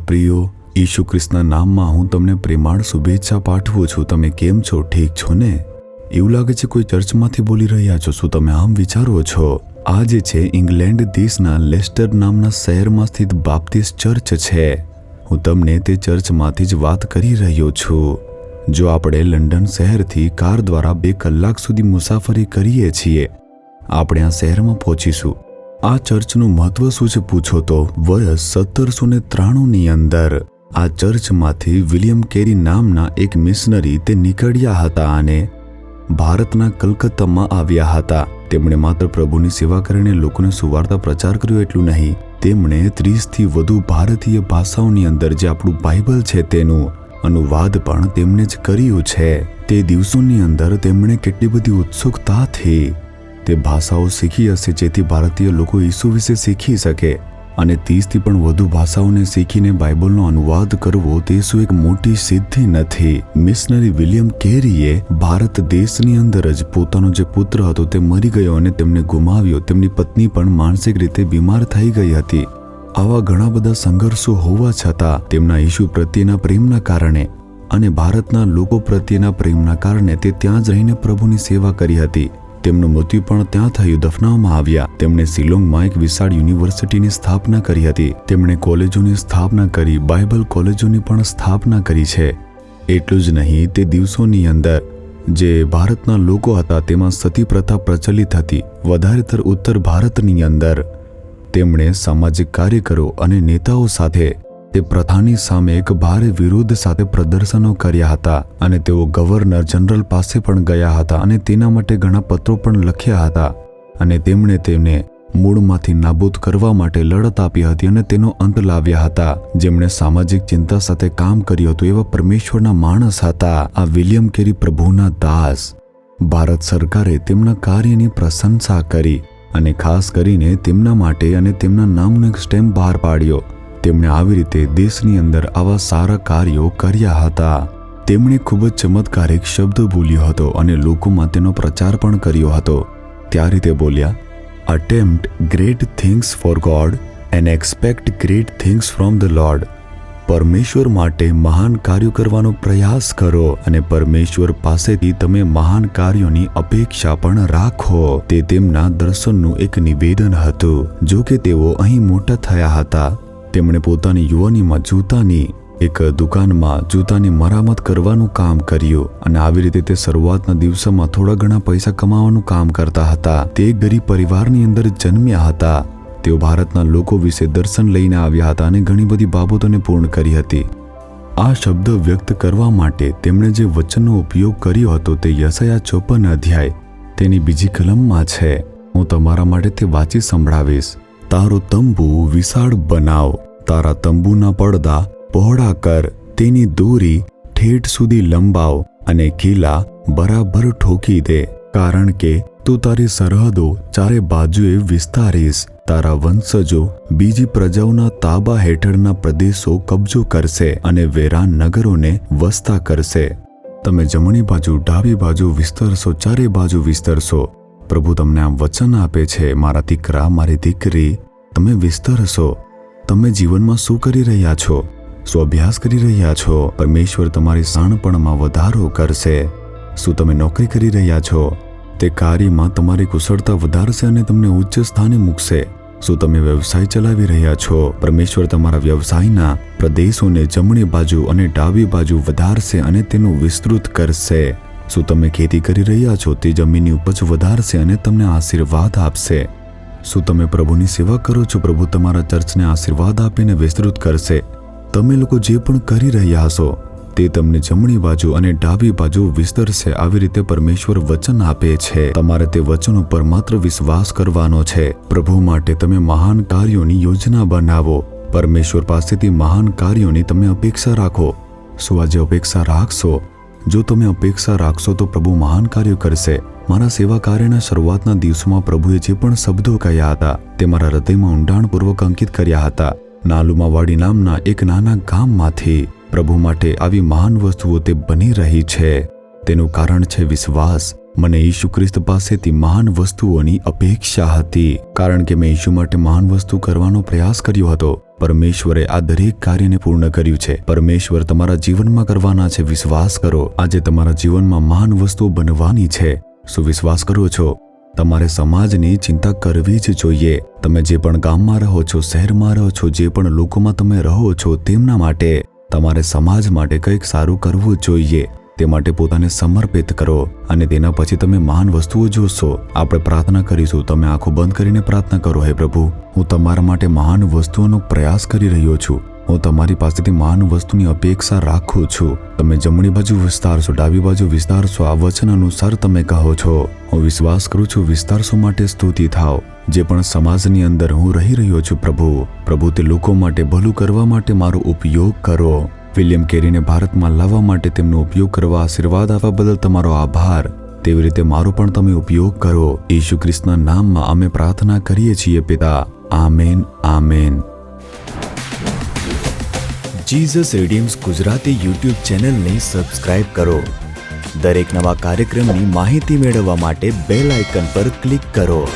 પ્રિયો, ઈસુ ખ્રિસ્તના નામમાં હું તમને પ્રેમાળ શુભેચ્છા પાઠવું છું. તમે કેમ છો? ઠીક છો ને? એવું લાગે છે કોઈ ચર્ચમાંથી બોલી રહ્યા છો. શું તમે આમ વિચારો છો? આ જે છે ઇંગ્લેન્ડ દેશના લેસ્ટર નામના શહેરમાં સ્થિત બાપ્ટિસ્ટ ચર્ચ છે. હું તમને તે ચર્ચમાંથી જ વાત કરી રહ્યો છું. જો આપણે લંડન શહેરથી કાર દ્વારા 2 કલાક સુધી મુસાફરી કરીએ છીએ, આપણે આ શહેરમાં પહોંચીશું. આ ચર્ચનું મહત્વ શું છે પૂછો તો, વર્ષ 1793ની અંદર આ ચર્ચમાંથી વિલિયમ કેરી નામના એક મિશનરી તે નીકળ્યા હતા અને ભારતના કલકત્તામાં આવ્યા હતા. તેમણે માત્ર પ્રભુની સેવા કરીને લોકોને સુવાર્તા પ્રચાર કર્યો એટલું નહીં, તેમણે 30થી વધુ ભારતીય ભાષાઓની અંદર જે આપણું બાઇબલ છે તેનું અનુવાદ પણ તેમણે જ કર્યું છે. તે દિવસોની અંદર તેમણે કેટલી બધી ઉત્સુકતાથી તે ભાષાઓ શીખી હશે જેથી ભારતીય લોકો ઈસુ વિશે શીખી શકે. અને 30થી પણ વધુ ભાષાઓને શીખીને બાઇબલનો અનુવાદ કરવો તે શું એક મોટી સિદ્ધિ નથી? મિશનરી વિલિયમ કેરીએ ભારત દેશની અંદર જ પોતાનો જે પુત્ર હતો તે મરી ગયો અને તેમને ગુમાવ્યો. તેમની પત્ની પણ માનસિક રીતે બીમાર થઈ ગઈ હતી. આવા ઘણા બધા સંઘર્ષો હોવા છતાં તેમના ઈસુ પ્રત્યેના પ્રેમના કારણે અને ભારતના લોકો પ્રત્યેના પ્રેમના કારણે તે ત્યાં જ રહીને પ્રભુની સેવા કરી હતી. તેમનું મૃત્યુ પણ ત્યાં થયું, દફનાવવામાં આવ્યા. તેમણે શિલોંગમાં એક વિશાળ યુનિવર્સિટીની સ્થાપના કરી હતી. તેમણે કોલેજોની સ્થાપના કરી, બાઇબલ કોલેજોની પણ સ્થાપના કરી છે. એટલું જ નહીં, તે દિવસોની અંદર જે ભારતના લોકો હતા તેમાં સતી પ્રથા પ્રચલિત હતી. વધારેતર ઉત્તર ભારતની અંદર તેમણે સામાજિક કાર્યકરો અને નેતાઓ સાથે તે પ્રથાની સામે એક ભારે વિરોધ સાથે પ્રદર્શનો કર્યા હતા અને તેઓ ગવર્નર જનરલ પાસે પણ ગયા હતા અને તેના માટે ઘણા પત્રો પણ લખ્યા હતા અને તેમણે તેમને મૂળમાંથી નાબૂદ કરવા માટે લડત આપી હતી અને તેનો અંત લાવ્યા હતા. જેમણે સામાજિક ચિંતા સાથે કામ કર્યું હતું એવા પરમેશ્વરના માણસ હતા આ વિલિયમ કેરી, પ્રભુના દાસ. ભારત સરકારે તેમના કાર્યની પ્રશંસા કરી અને ખાસ કરીને તેમના માટે અને તેમના નામનો એક સ્ટેમ્પ બહાર પાડ્યો. તેમણે આવી રીતે દેશની અંદર આવા સારા કાર્યો કર્યા હતા. તેમણે ખૂબ જ ચમત્કારિક શબ્દ બોલ્યો હતો અને લોકોમાં તેનો પ્રચાર પણ કર્યો હતો. ત્યારે તે બોલ્યા, attempt great things for God and expect great things from the Lord. પરમેશ્વર માટે મહાન કાર્યો કરવાનો પ્રયાસ કરો અને પરમેશ્વર પાસેથી તમે મહાન કાર્યોની અપેક્ષા પણ રાખો. તે તેમના દર્શનનું એક નિવેદન હતું. જો કે તેઓ અહીં મોટા થયા હતા. તેમણે પોતાની યુવાનીમાં જૂતાની એક દુકાનમાં જૂતાની મરામત કરવાનું કામ કર્યું અને આવી રીતે તે શરૂઆતના દિવસોમાં થોડા ઘણા પૈસા કમાવાનું કામ કરતા હતા. તે ગરીબ પરિવારની અંદર જન્મ્યા હતા. તેઓ ભારતના લોકો વિશે દર્શન લઈને આવ્યા હતા અને ઘણી બધી બાબતોને પૂર્ણ કરી હતી. આ શબ્દ વ્યક્ત કરવા માટે તેમણે જે વચનનો ઉપયોગ કર્યો હતો તે યશાયા 54 અધ્યાય તેની બીજી કલમમાં છે. હું તમારા માટે તે વાંચી સંભળાવીશ. તારો તંબુ વિશાળ બનાવ, તારા તંબુના પડદા પહોળા કર, તેની દોરી ઠેઠ સુધી લંબાવ અને કિલ્લા બરાબર ઠોકી દે. કારણ કે તું તારી સરહદો ચારે બાજુએ વિસ્તારીશ. તારા વંશજો બીજી પ્રજાઓના તાબા હેઠળના પ્રદેશો કબજો કરશે અને વેરાન નગરોને વસતા કરશે. તમે જમણી બાજુ ડાબી બાજુ વિસ્તરશો, ચારે બાજુ વિસ્તરશો. પ્રભુ તમને આમ વચન આપે છે, મારા દીકરા, મારી દીકરી, તમે વિસ્તરશો. તમે જીવનમાં શું કરી રહ્યા છો? શું અભ્યાસ કરી રહ્યા છો? પરમેશ્વર તમારી શાણપણમાં વધારો કરશે. શું તમે નોકરી કરી રહ્યા છો? તે કાર્યમાં તમારી કુશળતા વધારશે અને તમને ઉચ્ચ સ્થાને મૂકશે. શું તમે વ્યવસાય ચલાવી રહ્યા છો? પરમેશ્વર તમારા વ્યવસાયના પ્રદેશોને જમણી બાજુ અને ડાબી બાજુ વધારશે અને તેનું વિસ્તૃત કરશે. શું તમે ખેતી કરી રહ્યા છો? તે જમીનની ઉપજ વધારશે અને તમને આશીર્વાદ આપશે. શું તમે પ્રભુની સેવા કરો છો? પ્રભુ તમારા ચર્ચને આશીર્વાદ આપીને વિસ્તૃત કરશે. તમે લોકો જે પણ કરી રહ્યા હશો તે તમને જમણી બાજુ અને ડાબી બાજુ વિસ્તરશે. આવી રીતે પરમેશ્વર વચન આપે છે. તમારે તે વચન ઉપર માત્ર વિશ્વાસ કરવાનો છે. પ્રભુ માટે તમે મહાન કાર્યોની યોજના બનાવો. પરમેશ્વર પાસેથી મહાન કાર્યોની તમે અપેક્ષા રાખો. શું આજે અપેક્ષા રાખશો? જો તમે અપેક્ષા રાખશો તો પ્રભુ મહાન કાર્યો કરશે. મારા સેવા કાર્યના શરૂઆતના દિવસોમાં પ્રભુએ જે પણ શબ્દો કહ્યા હતા તે મારા હૃદયમાં ઊંડાણપૂર્વક અંકિત કર્યા હતા. નાલુમાવાડી નામના એક નાના ગામમાંથી પ્રભુ માટે આવી મહાન વસ્તુઓ તે બની રહી છે. તેનું કારણ છે વિશ્વાસ. મને ઈસુ ખ્રિસ્ત પાસેથી મહાન વસ્તુઓની અપેક્ષા હતી, કારણ કે મેં ઈસુ માટે મહાન વસ્તુ કરવાનો પ્રયાસ કર્યો હતો. પરમેશ્વરે આ દરેક કાર્યને પૂર્ણ કર્યું છે. પરમેશ્વર તમારા જીવનમાં કરવાના છે. વિશ્વાસ કરો. આજે તમારા જીવનમાં મહાન વસ્તુઓ બનવાની છે. શું વિશ્વાસ કરો છો? તમારે સમાજની ચિંતા કરવી જ જોઈએ. તમે જે પણ ગામમાં રહો છો, શહેરમાં રહો છો, જે પણ લોકોમાં તમે રહો છો, તેમના માટે, તમારે સમાજ માટે કંઈક સારું કરવું જોઈએ. તે માટે પોતાને સમર્પિત કરો અને તેના પછી તમે મહાન વસ્તુઓ જોશો. આપણે પ્રાર્થના કરીશું. તમે આંખો બંધ કરીને પ્રાર્થના કરો. હે પ્રભુ, હું તમારા માટે મહાન વસ્તુઓનો પ્રયાસ કરી રહ્યો છું. હું તમારી પાસેથી મહાન વસ્તુની અપેક્ષા રાખું છું. તમે જમણી બાજુ વિસ્તારશો, ડાબી બાજુ વિસ્તારશો. આ વચન અનુસાર તમે કહો છો. હું વિશ્વાસ કરું છું. વિસ્તારશો માટે સ્તુતિ થાવ. જે પણ સમાજની અંદર હું રહી રહ્યો છું, પ્રભુ તે લોકો માટે ભલું કરવા માટે મારો ઉપયોગ કરો. વિલિયમ કેરીને ભારતમાં લાવવા માટે તેમનો ઉપયોગ કરવા, આશીર્વાદ આપવા બદલ તમારો આભાર. તેવી રીતે મારો પણ તમે ઉપયોગ કરો. ઈસુ ખ્રિસ્તના નામમાં અમે પ્રાર્થના કરીએ છીએ પિતા. Amen, amen. Jesus redeems Gujarati YouTube ચેનલને સબસ્ક્રાઇબ કરો. દરેક નવા કાર્યક્રમની માહિતી મેળવવા માટે બેલ આઇકન પર ક્લિક કરો.